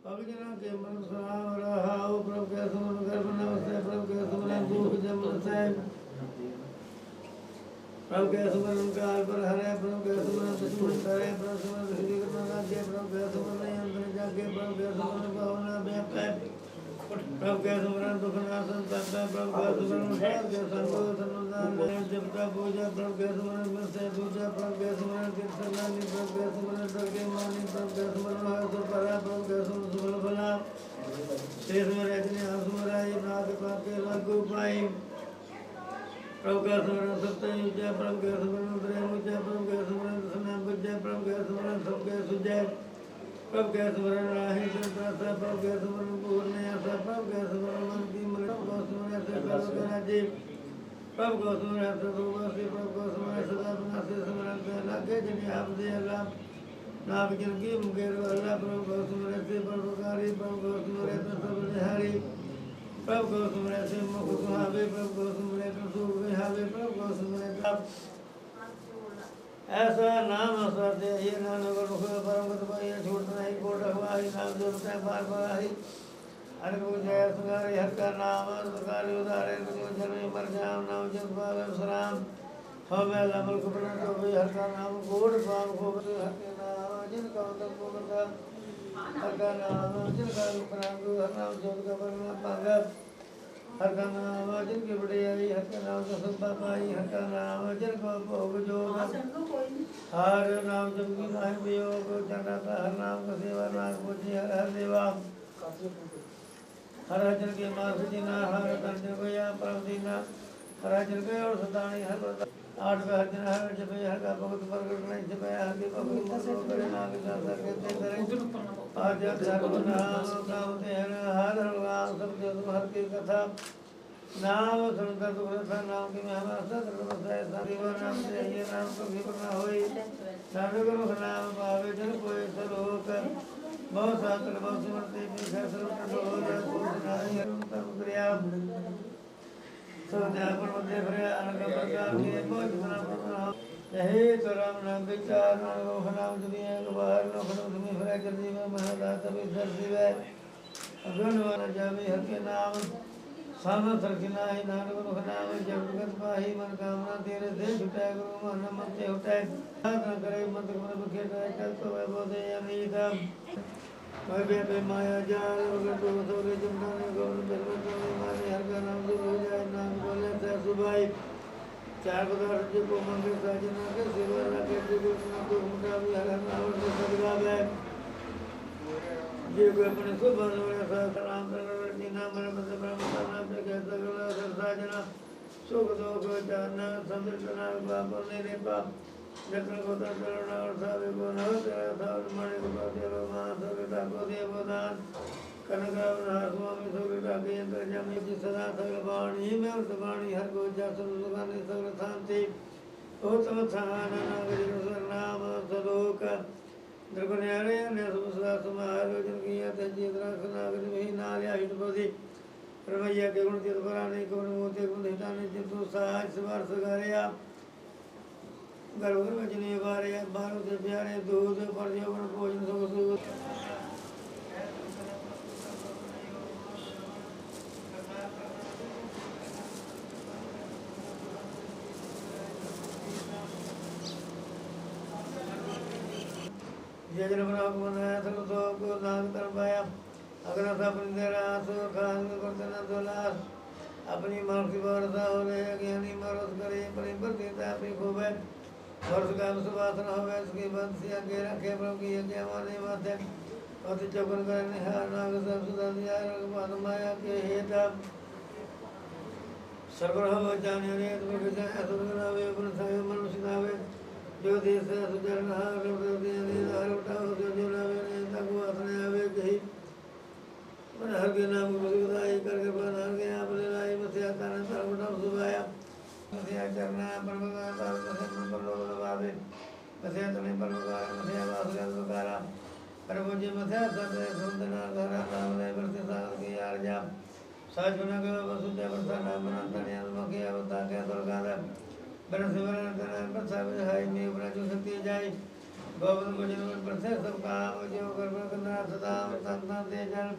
भगजना के मन सुनाव रहाओ प्रभु के सुमन गर्भ नमस्ते प्रभु के सुमन दुख जम से प्रभु के सुमन काल पर हरे प्रभु के सुमन दुश्मन करे प्रभु सुमन श्री कृष्ण राज्य प्रभु के सुमन अंतर जाके प्रभु के सुमन भावना व्याप्त प्रभु के सुमन दुख नाशन तत्व प्रभु के सुमन साध के संगो सनुदान देवता पूजा प्रभु के सुमन से पूजा प्रभु के सुमन तीर्थनानी प्रभु के सुमन सर्गे मानी प्रभु के सुमन हर्ष परा प्रभु के सुमन सुबल फला शेष में रजनी आसुमराई नाथ पाके लघु पाई प्रभु का सुमन सत्य युजय प्रभु के सुमन प्रेम उजय प्रभु के सुमन दर्शना बुजय प्रभु के सुमन सबके सुजय प्रभु के सुमन राहि संप्रसा प्रभु के सुमन पूर्ण आशा प्रभु के सुमन मन की मन को सुमन से सर्व राजीव प्रभु को सुमन प्रभु को श्री प्रभु को सुमन सदा अपना से सुमन लागे जनि आप दे अल्लाह नाम जन की मुकेर अल्लाह प्रभु को सुमन से परोपकारी प्रभु को सुमन तो सब निहारी प्रभु को सुमन से मुख सुहावे प्रभु को सुमन तो सुख विहावे प्रभु को सुमन ऐसा नाम सत्य ये नाम गुरु परम गुरु ये छूट नहीं कोट हवाई नाम जो है बार बार आई हर को जय सुगारी हर का नाम सुगारी उदारे को जन्म मर जाम नाम जप पावे सलाम हमें लमल को बना तो भी हर का नाम कोट पाव को हर के नाम जिनका उदम को बता हर का नाम जिनका उपराम को हर नाम जो का बना पागा हर का नाम जिनकी बड़ी आई हर का नाम तो सब पाई हर का नाम जिनको भोग जो हर नाम जब की नाम वियोग चंदा का हर नाम का सेवा नाम पूजी हर हर देवा हर जन के मार्ग जीना हर तन को या परम दीना हर जन के और सदानी हर आठ पे हर जन हर जब हर का भगत प्रकट नहीं जब हर के भगत मन करे नाम का सर के ते करे आज धर्म नाम का होते हर हर नाम सब जो हर की कथा नाम सुनकर दुख रसा नाम की महिमा सत रसाय सारीवर नाम से ये नाम को भी करना होई नाम गुरु नाम पावे जन कोई सलोक बहुत शास्त्र बहुत स्मृति में फैसला कर हो जाए कोई नहीं है उनका क्रिया सब जापर मध्य भरे अनेक प्रकार के बहुत बना यही तो राम नाम विचार नाम नाम दुनिया के बाहर लोग तुम्हें भरे कर दी में महादात भी धरती है अगुणवान जावे हर के नाम सामने सरकिना ही नाम गुरु नाम जगत पाही मन कामना तेरे दे छुटाए गुरु मन मन से उठाए न करे मंत्र मन बुखे करे कल तो वह बोधे अनीता वह बे माया जाल वगैरह तो सोरे जुमनाने गौर बेरमत में माने हर का नाम दूर हो जाए नाम बोले से सुभाई चार पदार्थ जो को मंदिर साजना के सेवा रखे जो नाम को मुंडा भी हर नाम से सदगा है जीव को अपने सुबह वाले सलाम करने नाम मन से ब्रह्म नाम पे कहता गला साजना सुख दुख जानना समझना बाप ने रे बाप जत्र को तरणा और सावे को न तेरा था मणि को देव मां सविता को देव दान कनकावना स्वामी सविता के अंतर जमी जी सदा सगल वाणी में उस वाणी हर को जासन सुगानी सगल शांति उत्तम थान नागरी नाम सलोक द्रगुण्यारे ने सुसदा समालोचन किया तजिद्रा नागरी में नार्या हितपति रमैया के गुण चित पराने गुण मोते गुण हिताने चित्तो साज सवार सगारिया गर्भ वजनी बारे बारो से प्यारे दूध पर जीवन भोजन सब सुख जय जन बना को बनाया सर्व तो को नाम कर पाया अगर सब तेरा सो खान करतना दोलास अपनी मानसी वारसा हो रहे ज्ञानी मरस करे अपनी प्रतिता पे खोबे वर्ष का सुवासन होवे उसकी बंसी आगे रखे प्रभु की यज्ञ माने माते अति चौकन करने हार नाग सब सुधा दिया रघुमान माया के हेता सर्वरह जाने रे तुम विजय सुरगनावे पुनसावे मनुष्यनावे जो देश सुजन हार रवदे ने हार उठाओ जो जोलावे ने तको असने आवे कही मन हर के नाम को बुदाई करके बन हर के आप ले लाई मसिया कारण तर उठाओ सुभाया मसिया करना परमगा तार से पर लोग दबावे मसिया तने परमगा मसिया वासुदेव सुकारा परमोजी मसिया सब सुंदर धरा नाम ले वर्षे साल की यार जा साजुना के वसुदेव वर्षा नाम अनंतने अलमके अवता के दुर्गादा बरसवरण करन बरसा हाय में बना जो शक्ति जाए गोविंद को जन्म प्रत्येक सब काम जो कर्म करना सदा संता ते जन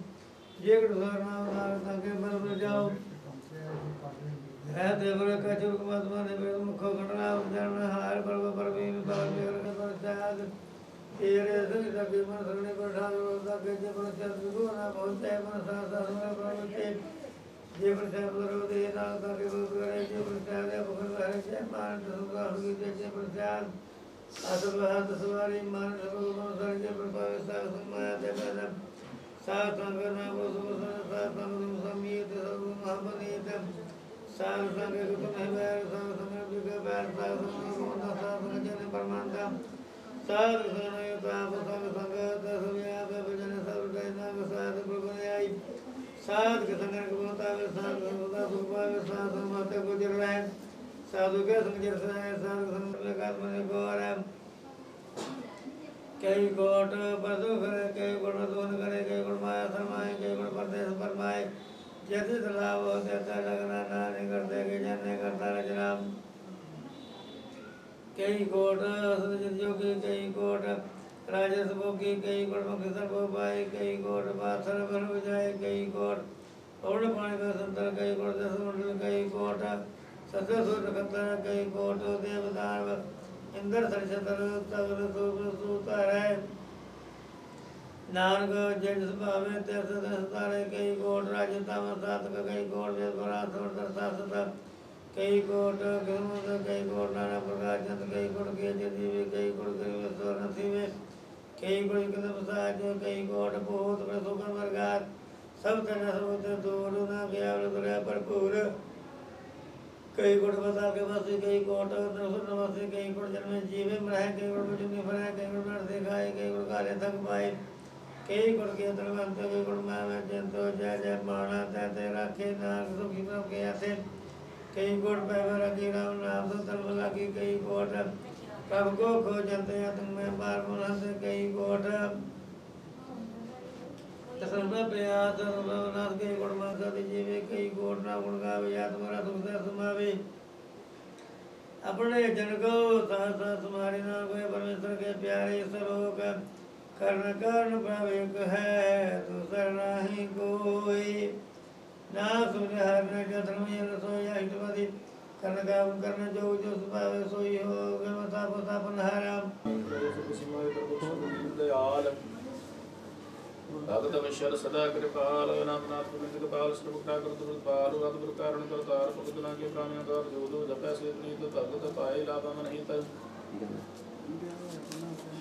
जे गुरना उदार ताके बल जाओ है देवर का चुरक मत माने बेद मुख खंडना जन हार पर्व परवीन पर मेर के प्रसाद तेरे संग सके मन सरने पर ठाक रोदा के जे प्रसाद गुरु ना पहुंचे मन सासा समय प्रवृत्ति जे प्रसाद करो दे ना ताके करे जे प्रसाद है भगवान हरे जय मान दुर्गा हुई जे प्रसाद असब हाथ सवारी मान सब मन सर जे प्रभाव सा समाया दे मैडम साथ संग ना वो सुसन साथ संग समीत सब महाबनीत साथ संग कुतुम है बैर साथ संग विग बैर साथ संग मोना साथ संग जन परमानंदा साथ संग ताप संग संग दस व्याप भजन सब गए नाग साथ प्रभु आई साथ के संग को बोलता है साथ संग सुखा है साथ संग माते को जर रहे साधु के संग जर से साथ संग लगा मन गौर कई कोट पशु करे कई गुण दोन करे कई गुण माया शर्माए कई गुण परदेश परमाए जैसे सलाह हो देता लगना ना नहीं करते कि जन्ने करता रजनाम कई कोट जोगी कई कोट राजस भोगी कई कोट मुख्य सर्व पाए कई कोट बात सर्व जाए कई कोट अवर्ण पाणी का संतर कई कोट दस मंडल कई कोट सत्य सूर्य खतर कई कोट देवदान इंद्र सरसतर तगल सूतर है नानक जज भावे तेस तारे कई कोट राजता सात कई कोट सात कई कोट कई कोट नाना प्रकार चंद कई कोट के जीवी कई कोट स्वर्ण शिवे कई कोट कदम साज कई कोट बहुत सुखन वर्गात सब तरह समुद्र दूर न गया भरपूर कई कोट बता के बसी कई कोट नमस्ते कई कोट जन्म जीवे मराए कई कोट चुनी फराए कई कोट नर दिखाए कई कोट काले थक पाए कई कोट के तरवंत कई कोट मैं जंतो जय जय माना तय रखे नाग सुखी प्रभ के आते कई कोट पैवर की राम नाम सुतल लगी कई कोट कब को खो जलते तुम में बार मुनंद कई कोट सर्व प्रयास सर्वनाथ कई गुण माता जीवे कई कोट ना गुण गावे या तुम्हारा सुख समावे अपने जन को साथ तुम्हारे नाम को परमेश्वर के प्यारे सरोक कर्ण कर्ण प्रवेक है दूसर नहीं कोई ना सुन हर न धर्म ये रसोया हितवदी कर्ण का कर्ण जो जो सुभावे सोई हो गमता पोता पनहाराम दयाल भगत विशल सदा कृपाल नामनाथ गोविंद कृपाल सर्वटा करतुल पाल अद्भुत कारण करतार भगतना के प्राणियों का जो जो जपै से नीत भगत पाए लाभ मन हित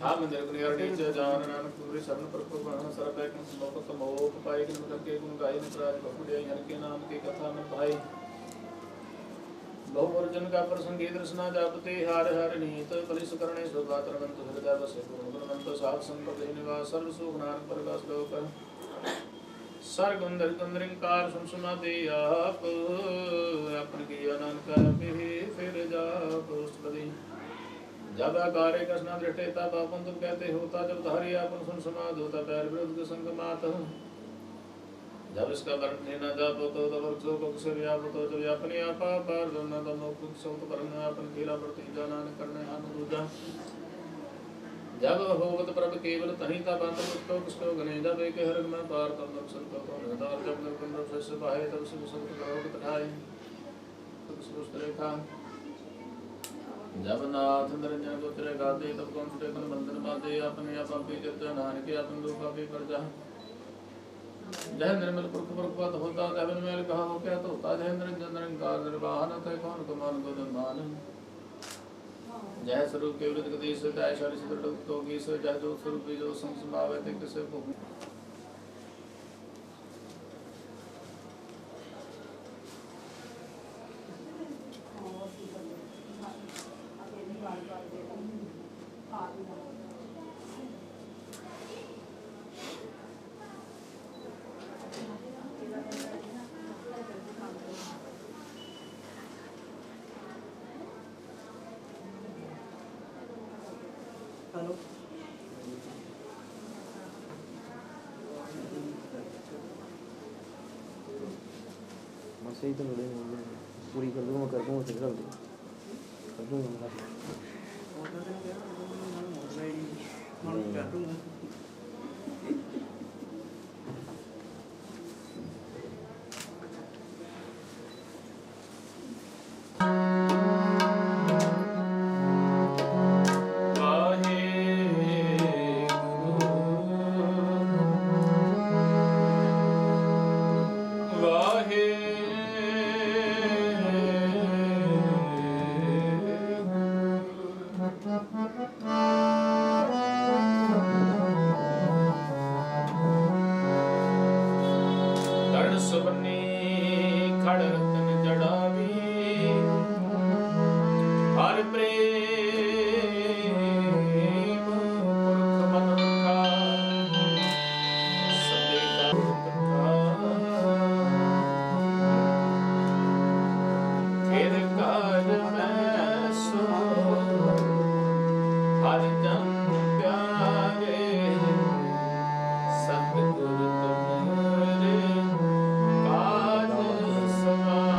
हम निर्गुण नीच जान नानक पूरी शरण प्रभु बहन सरपै किन मोह मोह पाए किन के गुण गाय निराज भगुड़े हर के नाम की कथा न भाई बहु अर्जन का प्रसंगे दर्शना जापते हार हर नीत कलिस करणे सुभातर मंत हृदय बसे गुणवंत साध संपद निवास सर्व सुख नानक प्रकाश लोक सर्ग अंदर कंदरिंकार सुमसुमा दे आप अपन की अनंत पे फिर जा पुष्पदी जब आकारे कृष्णा दृष्टे तब अपन तुम कहते होता जब धारी अपन सुन समाध होता पैर विरुद्ध के संग मात जब इसका वर्ण न जापो तो तब वृक्षों को किसे व्याप तो जब अपने आपा पर न तब मुक्त सौत परम अपन खेला प्रति जाना न करने हान दूजा जब होवत प्रभ केवल तही तब अंत मुक्तो किसको गने जब एक हरग में पार तब नक्सल को निदार जब नकुंड से बाहे तब से संत करोग तठाए तब सुस्त रेखा जब नाथ निरंजन को तेरे गाते तब कौन छुटे कन बंधन बांधे अपने आप भी जब नान के अपन दुखा भी कर जा जय निर्मल पुरख पुरखवत होता तब मेल कहा हो क्या तो होता जय निरंजन निरंकार निर्वाहन थे कौन कुमान को धनमान जय स्वरूप के विरुद्ध गति से जय शारी से दृढ़ तो की से जय जो स्वरूप जो संसमावे थे किसे को हेलो मैं सही तो मिले पूरी कर दूँगा कर दूँगा फिर कर दूँगा ऑर्डर कर दूँगा बन्नी खड़ रतन जड़ावी हर प्रेम पुरख मन उठा सदे का कथा फिर कार मैं सो हर जन प्यारे सतगुरु तुम्हारे काज सवारे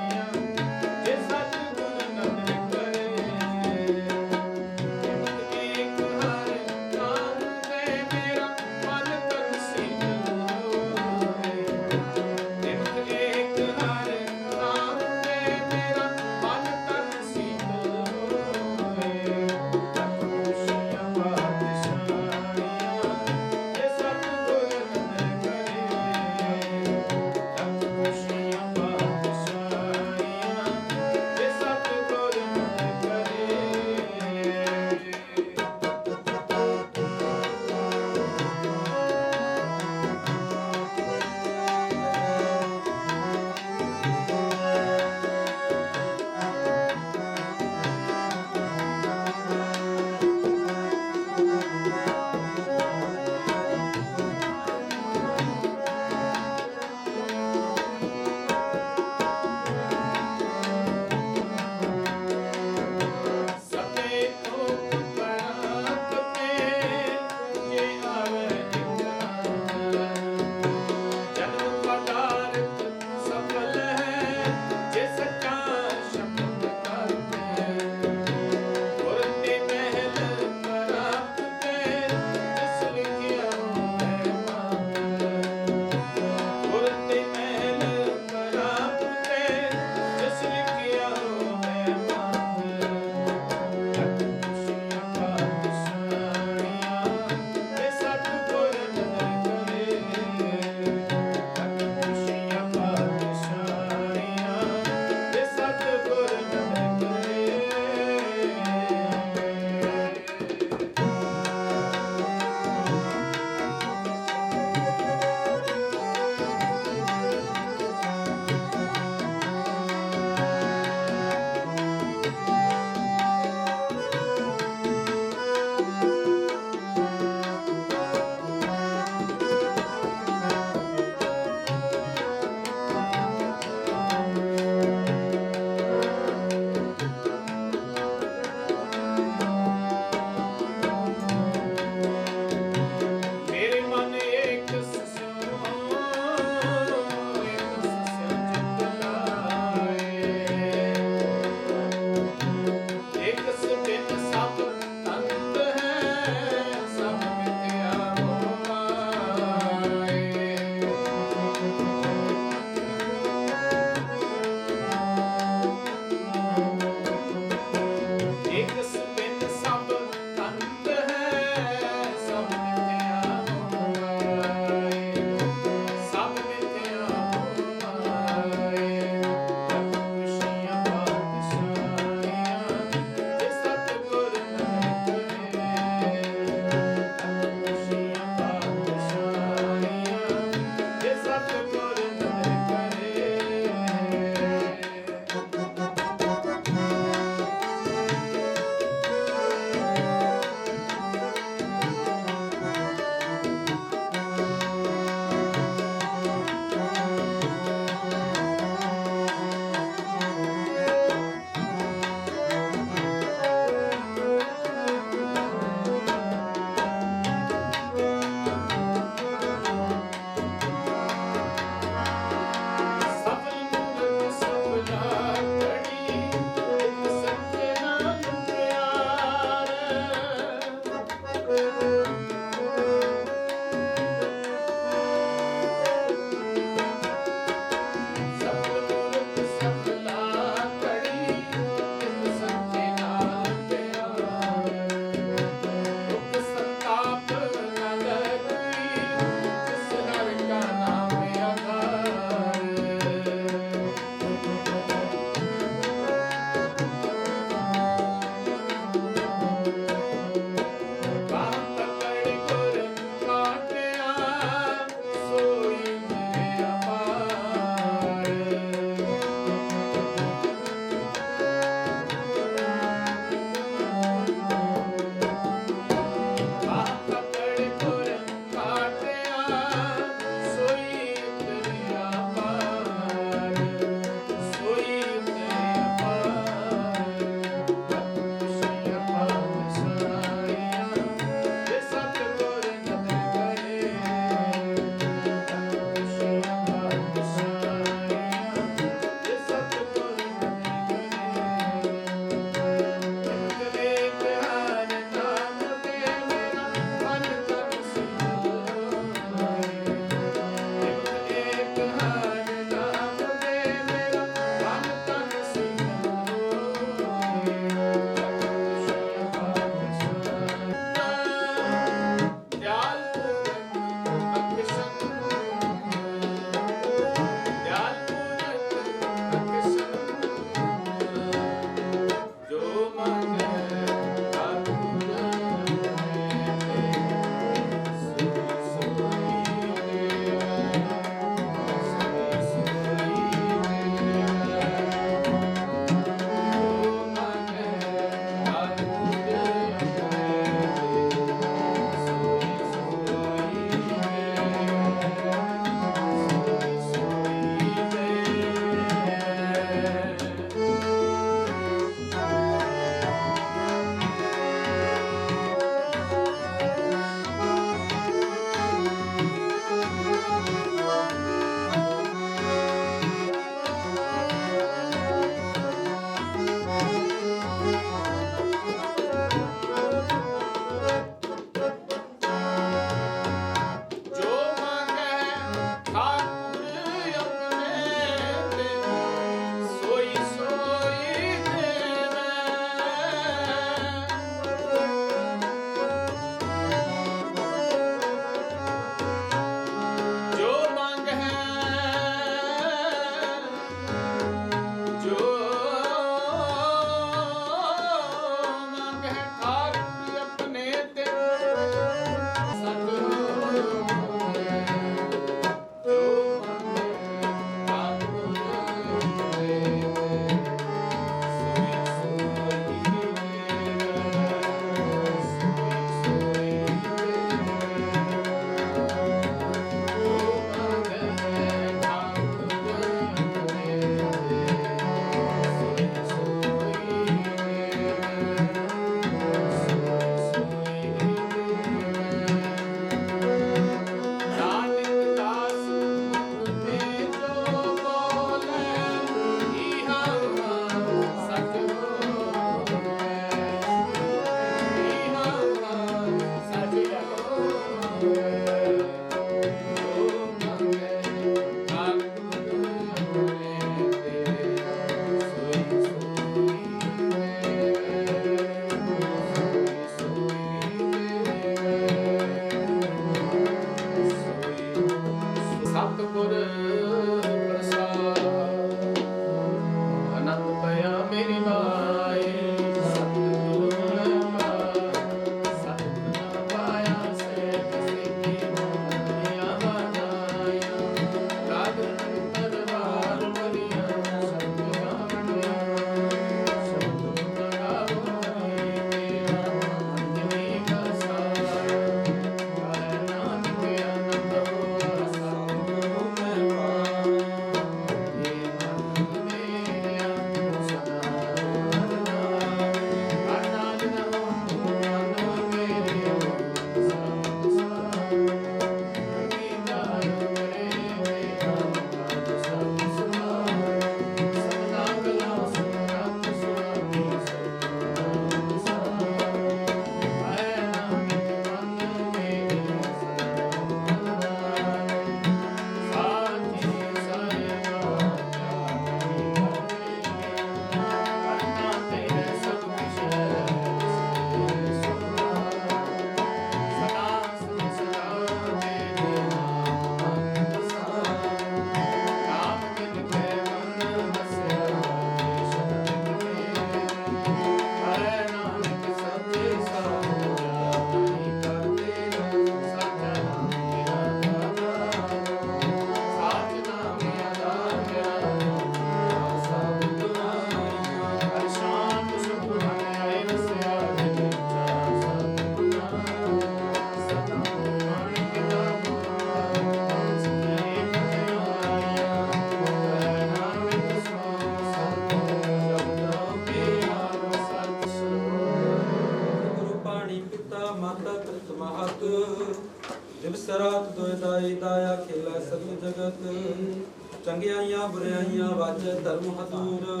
ਸਗਲ ਜਗਤ ਚੰਗਿਆਈਆਂ ਬੁਰਾਈਆਂ ਵਾਜੈ ਧਰਮ ਹਦੂਰ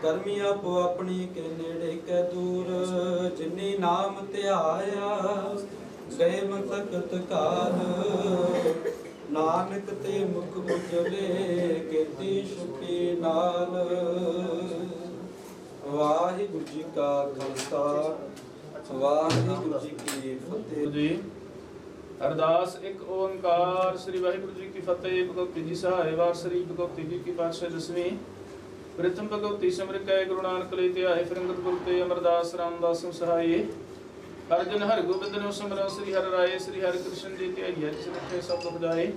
ਕਰਮੀ ਆਪੋ ਆਪਣੀ ਕੇ ਨੇੜੇ ਕੈ ਦੂਰ ਜਿਨੀ ਨਾਮ ਧਿਆਇਆ ਗਏ ਮਸਕਤ ਕਾਲ ਨਾਨਕ ਤੇ ਮੁਖ ਉਜਲੇ ਕੀਤੀ ਸੁਖੀ ਨਾਲ ਵਾਹਿਗੁਰੂ ਜੀ ਕਾ ਖਾਲਸਾ ਵਾਹਿਗੁਰੂ ਜੀ ਕੀ ਫਤਿਹ ਜੀ ਅਰਦਾਸ ਇੱਕ ਓੰਕਾਰ ਸ੍ਰੀ ਵਾਹਿਗੁਰੂ ਜੀ ਕੀ ਫਤਿਹ। ਭਗਵਤੀ ਜੀ ਸਹਾਇ ਵਾਰ ਸ੍ਰੀ ਭਗਵਤੀ ਜੀ ਕੀ ਪਾਤਸ਼ਾਹ ਦਸਵੀਂ ਪ੍ਰਥਮ ਭਗਵਤੀ ਸਿਮਰ ਕੈ ਗੁਰੂ ਨਾਨਕ ਲਈ ਧਿਆਏ ਫਿਰੰਗਤ ਗੁਰ ਤੇ ਅਮਰਦਾਸ ਰਾਮਦਾਸ ਸਹਾਇ ਅਰਜਨ ਹਰਿ ਗੋਬਿੰਦ ਨੂੰ ਸਿਮਰਨ ਸ੍ਰੀ ਹਰਿ ਰਾਏ ਸ੍ਰੀ ਹਰਿ ਕ੍ਰਿਸ਼ਨ ਜੀ ਧਿਆਈਐ ਜਿਸ ਰੱਖੇ ਸਭ ਦੁਖ ਜਾਏ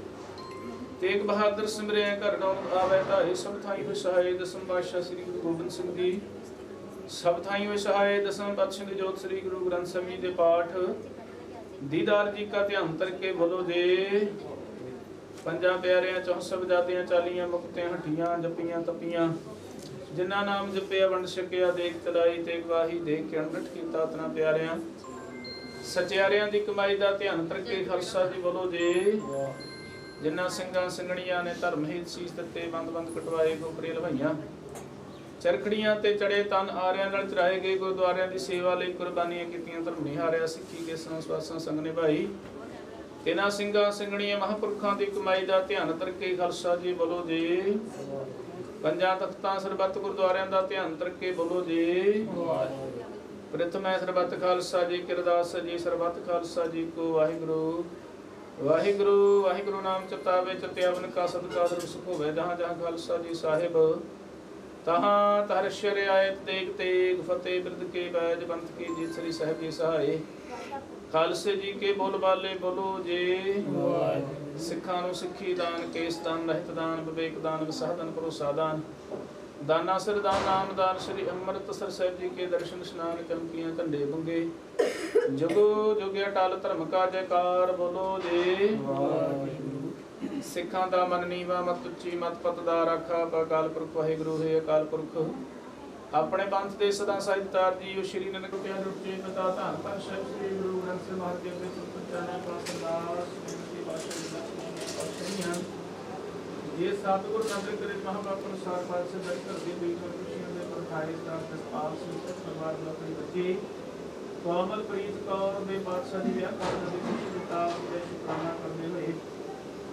ਤੇਗ ਬਹਾਦਰ ਸਿਮਰਿਆ ਘਰ ਨਾਮ ਆਵੈ ਧਾਰੇ ਸਭ ਥਾਈ ਹੋਇ ਸਹਾਇ ਦਸਮ ਪਾਤਸ਼ਾਹ ਸ੍ਰੀ ਗੁਰੂ ਗੋਬਿੰਦ ਸਿੰਘ ਜੀ ਸਭ ਥਾਈ ਹੋਇ ਸਹਾਇ ਦਸਮ ਪਾਤਸ਼ਾਹ ਦੀ ਜੋਤ ਸ੍ਰੀ ਗੁਰੂ ਗ੍ਰੰਥ ਸਾਹਿਬ ਜੀ ਦੇ ਪਾਠ ਦੀਦਾਰ ਜੀ ਕਾ ਧਿਆਨ ਕਰਕੇ ਬੋਲੋ ਜੇ ਪੰਜਾਂ ਪਿਆਰਿਆਂ ਚੌਂ ਸਭ ਜਾਤੀਆਂ ਚਾਲੀਆਂ ਮੁਕਤਿਆਂ ਹੱਟੀਆਂ ਜਪੀਆਂ ਤਪੀਆਂ ਜਿਨ੍ਹਾਂ ਨਾਮ ਜਪਿਆ ਵੰਡ ਛਕਿਆ ਦੇਖ ਤਲਾਈ ਤੇ ਗਵਾਹੀ ਦੇਖ ਕੇ ਅਣਗਟ ਕੀਤਾ ਤਨਾ ਪਿਆਰਿਆਂ ਸਚਿਆਰਿਆਂ ਦੀ ਕਮਾਈ ਦਾ ਧਿਆਨ ਕਰਕੇ ਖਾਲਸਾ ਜੀ ਬੋਲੋ ਜੇ ਜਿਨ੍ਹਾਂ ਸਿੰਘਾਂ ਸਿੰਘਣੀਆਂ ਨੇ ਧਰਮ ਹਿਤ ਸੀਸ ਦਿੱਤੇ ਬੰਦ ਕਟਵਾਏ ਗੋਪਰੇ ਲਵਾਈਆਂ ਚਰਖੜੀਆਂ ਤੇ ਚੜੇ ਤਨ ਆਰਿਆਂ ਨਾਲ ਚਰਾਏ ਗਏ ਗੁਰਦੁਆਰਿਆਂ ਦੀ ਸੇਵਾ ਲਈ ਕੁਰਬਾਨੀਆਂ ਕੀਤੀਆਂ ਧਰਮ ਨਿਹਾਰਿਆ ਸਿੱਖੀ ਕੇ ਸੰਸਵਾਸਾਂ ਸੰਗ ਨਿਭਾਈ ਇਹਨਾਂ ਸਿੰਘਾਂ ਸਿੰਘਣੀਆਂ ਮਹਾਂਪੁਰਖਾਂ ਦੀ ਕਮਾਈ ਦਾ ਧਿਆਨ ਕਰਕੇ ਖਾਲਸਾ ਜੀ ਬੋਲੋ ਜੀ ਪੰਜਾਂ ਤਖਤਾਂ ਸਰਬੱਤ ਗੁਰਦੁਆਰਿਆਂ ਦਾ ਧਿਆਨ ਕਰਕੇ ਬੋਲੋ ਜੀ ਪ੍ਰਥਮੈ ਸਰਬੱਤ ਖਾਲਸਾ ਜੀ ਕਿਰਦਾਸ ਜੀ ਸਰਬੱਤ ਖਾਲਸਾ ਜੀ ਕੋ ਵਾਹਿਗੁਰੂ ਵਾਹਿਗੁਰੂ ਵਾਹਿਗੁਰੂ ਨਾਮ ਚਿਤਾਵੇ ਚਿਤਿਆਵਨ ਕਾ ਸਦਕਾ ਦਰ ਸੁਖ ਹੋਵੇ ਜਹਾਂ ਜਹਾਂ ਖਾਲਸਾ ਜੀ ਸਾਹਿਬ ਤਹਾਂ ਤਹਰ ਸ਼ਰਿ ਆਇਤ ਤੇਗ ਤੇਗ ਫਤਿਹ ਬਿਰਦ ਕੇ ਬੈਜ ਬੰਤ ਕੀ ਜੀਤ ਸ੍ਰੀ ਸਾਹਿਬ ਜੀ ਸਹਾਏ ਖਾਲਸੇ ਜੀ ਕੇ ਬੋਲ ਬਾਲੇ ਬੋਲੋ ਜੇ ਸਿੱਖਾਂ ਨੂੰ ਸਿੱਖੀ ਦਾਨ ਕੇਸ ਦਾਨ ਰਹਿਤ ਦਾਨ ਵਿਵੇਕ ਦਾਨ ਵਿਸਾਹ ਦਾਨ ਭਰੋਸਾ ਦਾਨ ਦਾਨਾ ਸਿਰ ਦਾਨ ਨਾਮਦਾਨ ਸ੍ਰੀ ਅੰਮ੍ਰਿਤਸਰ ਸਾਹਿਬ ਜੀ ਕੇ ਦਰਸ਼ਨ ਇਸ਼ਨਾਨ ਚਮਕੀਆਂ ਝੰਡੇ ਬੰਗੇ ਜੁਗੋ ਜੁਗੇ ਅਟਲ ਧਰਮ ਕਾ ਜੈਕਾਰ ਬੋਲੋ ਜੇ ਸਿੱਖਾਂ ਦਾ ਮਨ ਨੀਵਾ ਮਤ ਉੱਚੀ ਮਤ ਪਤ ਦਾ ਰਾਖਾ ਅਕਾਲ ਪੁਰਖ ਵਾਹਿਗੁਰੂ ਹੈ ਅਕਾਲ ਪੁਰਖ ਆਪਣੇ ਪੰਥ ਦੇ ਸਦਾ ਸਾਹਿਬਦਾਰ ਜੀ ਉਹ ਸ਼੍ਰੀ ਨਨਕ ਪਿਆਰ ਰੁਚੇ ਪਤਾ ਧੰਨ ਪਰ ਸਾਹਿਬ ਸ੍ਰੀ ਗੁਰੂ ਗ੍ਰੰਥ ਸਾਹਿਬ ਮਹਾਰਾਜ ਦੇ ਸੁਪਚਾਨਾ ਪਾਸਨਾਸ ਬੇਨਤੀ ਬਾਸ਼ਾ ਇਹ ਸਤਿਗੁਰ ਨਦਰ ਕਰੇ ਮਹਾਂਪੁਰਖ ਅਨੁਸਾਰ ਪਾਸੇ ਦਰ ਕਰਦੀ ਹੋਈ ਖੁਸ਼ੀਆਂ ਦੇ ਪ੍ਰਖਾਏ ਦਾ ਦਸਤਾਰ ਸਿੰਘ ਪਰਿਵਾਰ ਦਾ ਆਪਣੇ ਬੱਚੇ ਕੋਮਲ ਪ੍ਰੀਤ ਕੌਰ ਦੇ ਪਾਤਸ਼ਾਹ ਦੀ ਵਿਆਹ ਕਰਨ ਦੇ ਖੁਸ਼ੀ ਦਿੱਤਾ ਦੇ ਸ਼ੁਕਰਾਨਾ ਕਰਦੇ ਹੋਏ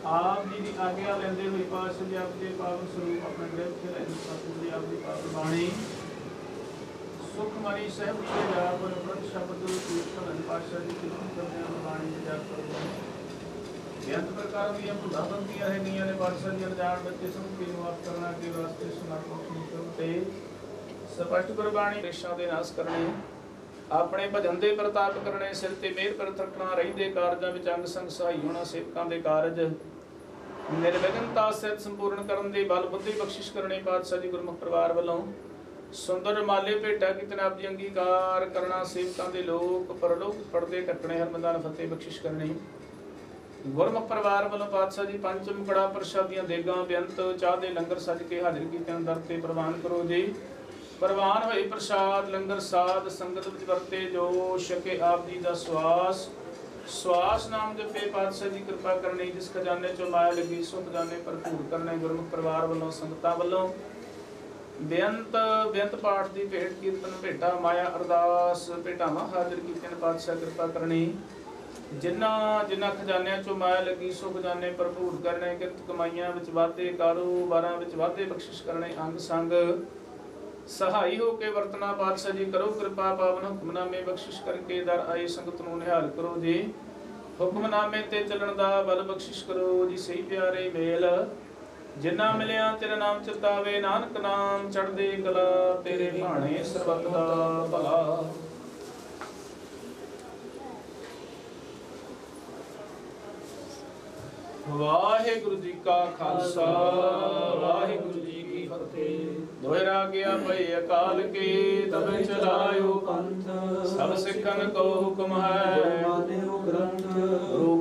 ਆਪ ਜੀ ਦੀ ਆਗਿਆ ਲੈਂਦੇ ਹੋਏ ਪਾਤਸ਼ਾਹ ਜੀ ਆਪ ਦੇ ਪਾਵਨ ਸਰੂਪ ਆਪਣੇ ਗ੍ਰਹਿ ਵਿੱਚ ਰਹਿਣ ਸਤਿਗੁਰ ਜੀ ਆਪ ਦੀ ਪਾਵਨ ਬਾਣੀ ਸੁਖਮਨੀ ਸਾਹਿਬ ਜੀ ਦੇ ਜਾਪ ਬ੍ਰਹਮ ਸ਼ਬਦ ਕੀਰਤਨ ਪਾਤਸ਼ਾਹ ਜੀ ਦੀ ਕਿਰਪਾ ਬਾਣੀ ਦੇ ਜਾਪ ਕਰਦੇ ਬੇਅੰਤ ਪ੍ਰਕਾਰ ਦੀਆਂ ਭੁੱਲਾਂ ਬੰਦੀਆਂ ਹੈਗੀਆਂ ਨੇ ਪਾਤਸ਼ਾਹ ਜੀ ਅਣਜਾਣ ਬੱਚੇ ਸਭ ਨੂੰ ਮਾਫ ਕਰਨਾ ਕੇ ਵਾਸਤੇ ਸੁਨਾਤਮਕ ਨਿਕਮ ਤੇ ਸਪਸ਼ਟ ਗੁਰਬਾਣੀ ਰੇਸ਼ਾਂ ਦੇ ਨਾਸ ਕਰਨੇ ਆਪਣੇ ਭਜਨ ਦੇ ਪ੍ਰਤਾਪ ਕਰਨੇ ਸਿਰ ਤੇ ਮਿਹਰ ਕਰ ਰੱਖਣਾ ਰਹਿੰਦੇ ਕਾਰਜਾਂ ਵਿੱਚ ਅੰਗ ਸੰਗ ਸਹਾਈ ਹੋਣਾ ਸੇਵਕਾਂ ਦੇ ਕਾਰਜ ਨਿਰਵਿਘਨਤਾ ਸਹਿਤ ਸੰਪੂਰਨ ਕਰਨ ਦੇ ਬਲ ਬੁੱਧੀ ਬਖਸ਼ਿਸ਼ ਕਰਨੇ ਪਾਤਸ਼ਾਹ ਜੀ ਗੁਰਮੁਖ ਪਰਿਵਾਰ ਵੱਲੋਂ ਸੁੰਦਰ ਮਾਲੇ ਭੇਟਾ ਕੀਤਨ ਆਪ ਦੀ ਅੰਗੀਕਾਰ ਕਰਨਾ ਸੇਵਕਾਂ ਦੇ ਲੋਕ ਪਰਲੋਕ ਪੜਦੇ ਕੱਟਣੇ ਹਰਮੰਦਾਨ ਫਤਿਹ ਬਖਸ਼ਿਸ਼ ਕਰਨੀ ਗੁਰਮੁਖ ਪਰਿਵਾਰ ਵੱਲੋਂ ਪਾਤਸ਼ਾਹ ਜੀ ਪੰਚਮ ਕੜਾ ਪ੍ਰਸ਼ਾਦੀਆਂ ਦੇਗਾਂ ਬੇਅੰਤ ਚਾਹ ਦੇ ਲੰਗਰ ਸੱਜ ਕੇ ਹਾਜ਼ਰ ਕੀਤਿਆਂ ਦਰ ਤੇ ਪ੍ਰਵਾਨ ਕਰੋ ਜੀ ਪ੍ਰਵਾਨ ਹੋਏ ਪ੍ਰਸ਼ਾਦ ਲੰਗਰ ਸਾਧ ਸੰਗਤ ਵਿੱਚ ਵਰਤੇ ਜੋ ਛਕੇ ਆਪ ਜੀ ਦਾ ਸਵਾਸ ਨਾਮ ਜਪੇ ਪਾਤਸ਼ਾਹ ਜੀ ਕਿਰਪਾ ਕਰਨੀ ਜਿਸ ਖਜ਼ਾਨੇ ਚੋਂ ਮਾਇਆ ਲੱਗੀ ਸੋ ਖਜ਼ਾਨੇ ਭਰਪੂਰ ਕਰਨੇ ਗੁਰਮੁਖ ਪਰਿਵਾਰ ਵੱਲੋਂ ਸੰਗਤਾਂ ਵੱਲੋਂ ਬੇਅੰਤ ਪਾਠ ਦੀ ਭੇਟ ਕੀਰਤਨ ਭੇਟਾ ਮਾਇਆ ਅਰਦਾਸ ਭੇਟਾਵਾਂ ਹਾਜ਼ਰ ਕੀਤੀਆਂ ਪਾਤਸ਼ਾਹ ਕਿਰਪਾ ਕਰਨੀ ਜਿਨ੍ਹਾਂ ਖਜ਼ਾਨਿਆਂ ਚੋਂ ਮਾਇਆ ਲੱਗੀ ਸੋ ਖਜ਼ਾਨੇ ਭਰਪੂਰ ਕਰਨੇ ਕਿਰਤ ਕਮਾਈਆਂ ਵਿੱਚ ਵਾਧੇ ਕਾਰੋਬਾਰਾਂ ਵਿੱਚ ਵਾਧੇ ਬਖਸ਼ਿਸ਼ ਕਰਨੇ ਅੰਗ ਸੰਗ ਸਹਾਈ ਹੋ ਕੇ ਵਰਤਣਾ ਪਾਤਸ਼ਾਹ ਜੀ ਕਰੋ ਕਿਰਪਾ ਪਾਵਨ ਹੁਕਮਨਾਮੇ ਬਖਸ਼ਿਸ਼ ਕਰਕੇ ਦਰ ਆਏ ਸੰਗਤ ਨੂੰ ਨਿਹਾਲ ਕਰੋ ਜੀ ਹੁਕਮਨਾਮੇ ਤੇ ਚੱਲਣ ਦਾ ਬਲ ਬਖਸ਼ਿਸ਼ ਕਰੋ ਜੀ ਸਹੀ ਪਿਆਰੇ ਮੇਲ ਜਿਨ੍ਹਾਂ ਮਿਲਿਆ ਤੇਰਾ ਨਾਮ ਚਿਤਾਵੇ ਨਾਨਕ ਨਾਮ ਚੜ੍ਹਦੇ ਕਲਾ ਤੇਰੇ ਭਾਣੇ ਸਰਬੱਤ ਦਾ ਭਲਾ ਵਾਹਿਗੁਰੂ ਜੀ ਕਾ ਖਾਲਸਾ ਵਾਹਿਗੁਰੂ ਜੀ ਕੀ ਫਤਿਹ ਦੋਹਰਾ ਗਿਆ ਭਈ ਅਕਾਲ ਕੇ ਤਬੇ ਚਲਾਇਓ ਪੰਥ ਸਭ ਸਿੱਖਨ ਕੋ ਹੁਕਮ ਹੈ ਗੁਰੂ